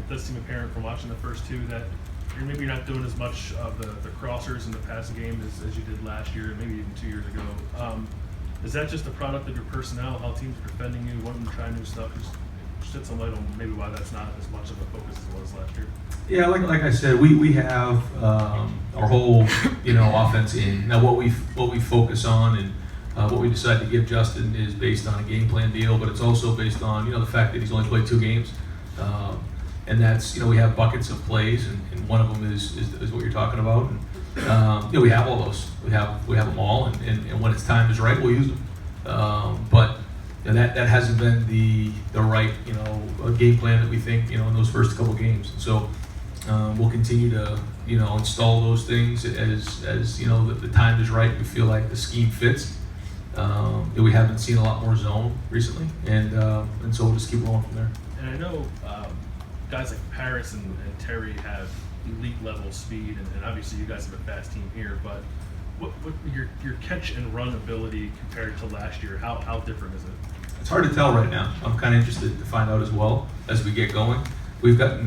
it does seem apparent from watching the first two that maybe you're not doing as much of the crossers in the passing game as you did last year, maybe even 2 years ago. Is that just a product of your personnel, how teams are defending you, wanting to try new stuff? Just shed some light on maybe why that's not as much of a focus as it was last year. Yeah, like I said, we have our whole offense in. Now what we focus on and what we decide to give Justin is based on a game plan deal, but it's also based on the fact that he's only played 2 games, and that's we have buckets of plays, and one of them is what you're talking about. And, we have all those. We have them all, and when it's time is right, we'll use them. But that hasn't been the right game plan that we think in those first couple games. And so we'll continue to install those things as the time is right. We feel like the scheme fits. We haven't seen a lot more zone recently, and so we'll just keep rolling from there. And I know guys like Paris and Terry have elite level speed, and obviously you guys have a fast team here, but what your catch and run ability compared to last year, how different is it? It's hard to tell right now. I'm kind of interested to find out as well as we get going. We've got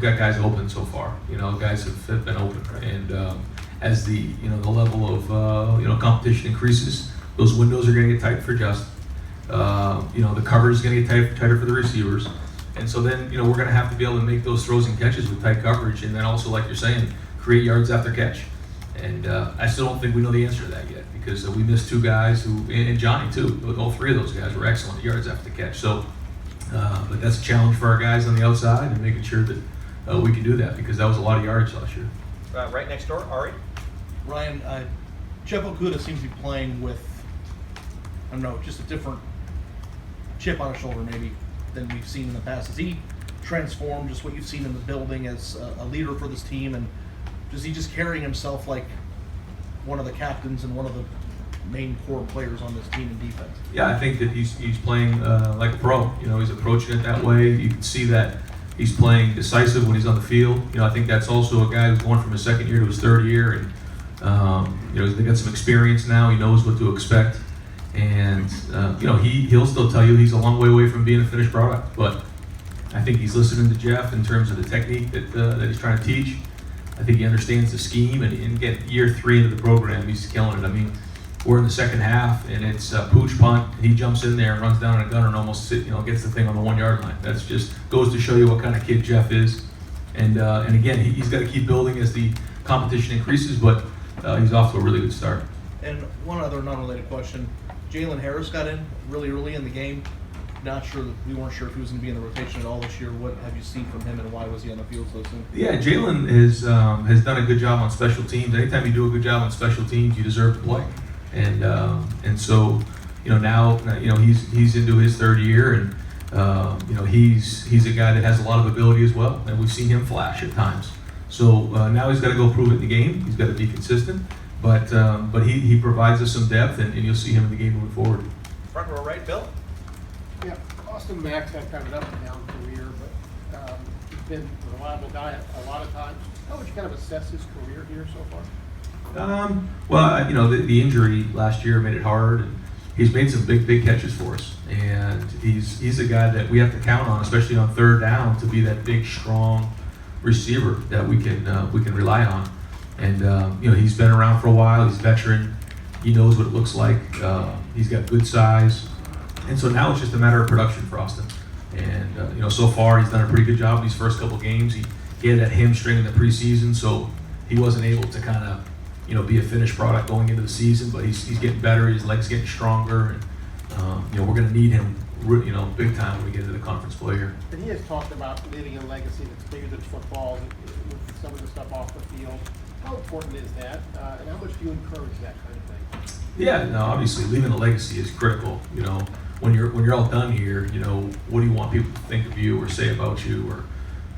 guys open so far. Guys have been open, and as the level of competition increases, those windows are going to get tight for Justin. The cover is going to get tighter for the receivers, and so then we're going to have to be able to make those throws and catches with tight coverage, and then also, like you're saying, create yards after catch. And I still don't think we know the answer to that yet, because we missed 2 guys and Johnny too. All 3 of those guys were excellent at yards after the catch. So, but that's a challenge for our guys on the outside, and making sure that we can do that, because that was a lot of yards last year. Right next door, Ari. Ryan, Jeff Okudah seems to be playing with, I don't know, just a different chip on his shoulder maybe than we've seen in the past. Has he transformed just what you've seen in the building as a leader for this team, and is he just carrying himself like one of the captains and one of the main core players on this team in defense? Yeah, I think that he's playing like a pro. He's approaching it that way. You can see that he's playing decisive when he's on the field. I think that's also a guy who's going from his 2nd year to his 3rd year, and he's got some experience now. He knows what to expect, and he'll still tell you he's a long way away from being a finished product. But I think he's listening to Jeff in terms of the technique that he's trying to teach. I think he understands the scheme, and get year 3 into the program, he's killing it. I mean, we're in the second half, and it's pooch punt, and he jumps in there and runs down in a gunner and almost gets the thing on the 1 yard line. That's just goes to show you what kind of kid Jeff is. And again, he's got to keep building as the competition increases, but he's off to a really good start. And one other non-related question: Jalen Harris got in really early in the game. We weren't sure if he was going to be in the rotation at all this year. What have you seen from him, and why was he on the field so soon? Yeah, Jalen has done a good job on special teams. Anytime you do a good job on special teams, you deserve to play. And so now he's into his 3rd year, and he's a guy that has a lot of ability as well, and we've seen him flash at times. So now he's got to go prove it in the game. He's got to be consistent, but he provides us some depth, and you'll see him in the game moving forward. Front row right, Bill. Yeah, Austin Mack's had kind of an up and down career, but he's been a reliable guy a lot of times. How would you kind of assess his career here so far? Well, the injury last year made it hard, and he's made some big catches for us, and he's a guy that we have to count on, especially on 3rd down, to be that big, strong receiver that we can rely on. And he's been around for a while. He's a veteran. He knows what it looks like. He's got good size. And so now it's just a matter of production for Austin. And so far he's done a pretty good job these first couple games. He had that hamstring in the preseason, so he wasn't able to kind of be a finished product going into the season. But he's getting better. His legs getting stronger, and we're going to need him big time when we get into the conference play here. And he has talked about leaving a legacy that's bigger than football, with some of the stuff off the field. How important is that, and how much do you encourage that kind of thing? Yeah, no, obviously leaving a legacy is critical. When you're all done here, what do you want people to think of you or say about you, or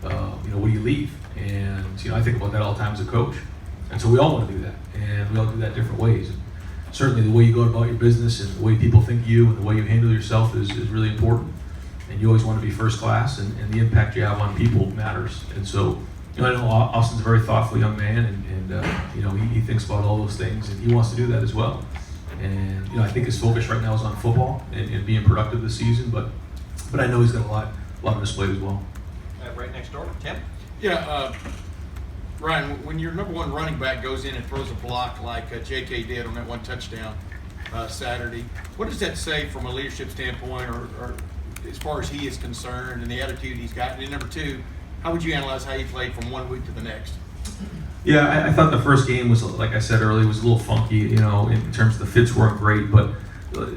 what do you leave? And I think about that all the time as a coach, and so we all want to do that, and we all do that different ways. And certainly, the way you go about your business and the way people think of you and the way you handle yourself is really important. And you always want to be first class, and the impact you have on people matters. And so, I know Austin's a very thoughtful young man, and he thinks about all those things, and he wants to do that as well. And I think his focus right now is on football and being productive this season, but I know he's got a lot on his plate as well. right next door. Tim? Yeah, Ryan, when your number one running back goes in and throws a block like J.K. did on that one touchdown Saturday, what does that say from a leadership standpoint, or as far as he is concerned and the attitude he's got? And then number two, how would you analyze how he played from one week to the next? Yeah, I thought the first game was, like I said earlier, was a little funky, you know, in terms of the fits weren't great. But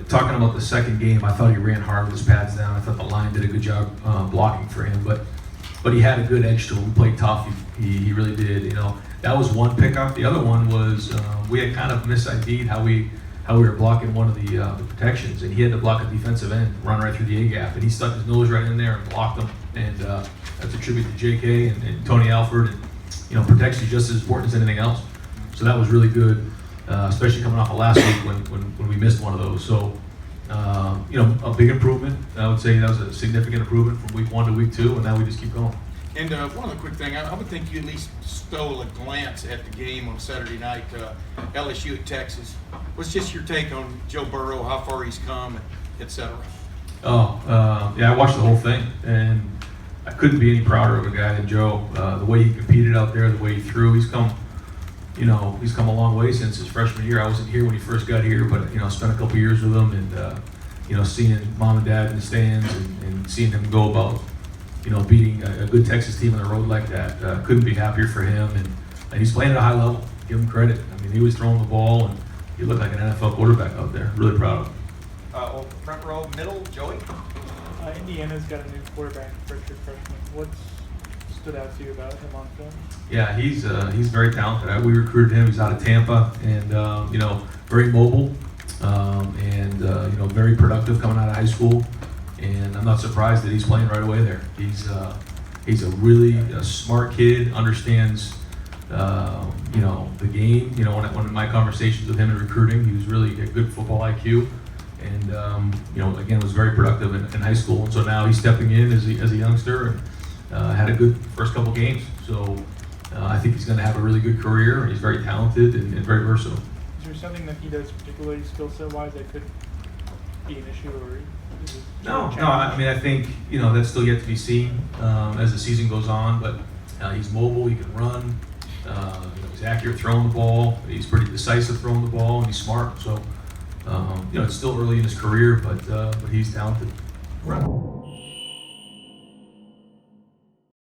talking about the second game, I thought he ran hard with his pads down. I thought the line did a good job blocking for him. But he had a good edge to him. He played tough. He really did. You know, that was one pickup. The other one was we had kind of mis-ID'd how we were blocking one of the protections, and he had to block a defensive end, run right through the A gap, and he stuck his nose right in there and blocked him. And that's a tribute to J.K. and Tony Alford. And, you know, protection is just as important as anything else. So that was really good, especially coming off of last week when we missed one of those. So, you know, a big improvement. I would say that was a significant improvement from week 1 to week 2, and now we just keep going. And one other quick thing, I would think you at least stole a glance at the game on Saturday night, LSU at Texas. What's just your take on Joe Burrow, how far he's come, et cetera? Yeah, I watched the whole thing, and I couldn't be any prouder of a guy than Joe. The way he competed out there, the way he threw, he's come a long way since his freshman year. I wasn't here when he first got here, but, you know, spent a couple years with him, and you know, seeing mom and dad in the stands and seeing him go about, you know, beating a good Texas team on the road like that. Couldn't be happier for him, and he's playing at a high level. Give him credit. I mean, he was throwing the ball, and he looked like an NFL quarterback out there. Really proud of him. Front row, middle, Joey? Indiana's got a new quarterback, redshirt freshman. What's stood out to you about him on film? Yeah, he's very talented. We recruited him. He's out of Tampa, and you know, very mobile, and you know, very productive coming out of high school. And I'm not surprised that he's playing right away there. He's a really smart kid. Understands you know, the game. You know, one of my conversations with him in recruiting, he was really a good football IQ. And you know, again, was very productive in high school, and so now he's stepping in as a youngster and had a good first couple games. So I think he's going to have a really good career. He's very talented and very versatile. Is there something that he does particularly skill set wise that could be an issue, or is it No. I mean, I think, you know, that's still yet to be seen as the season goes on. But he's mobile. He can run. You know, he's accurate throwing the ball. He's pretty decisive throwing the ball, and he's smart. So. You know, it's still early in his career, but he's talented.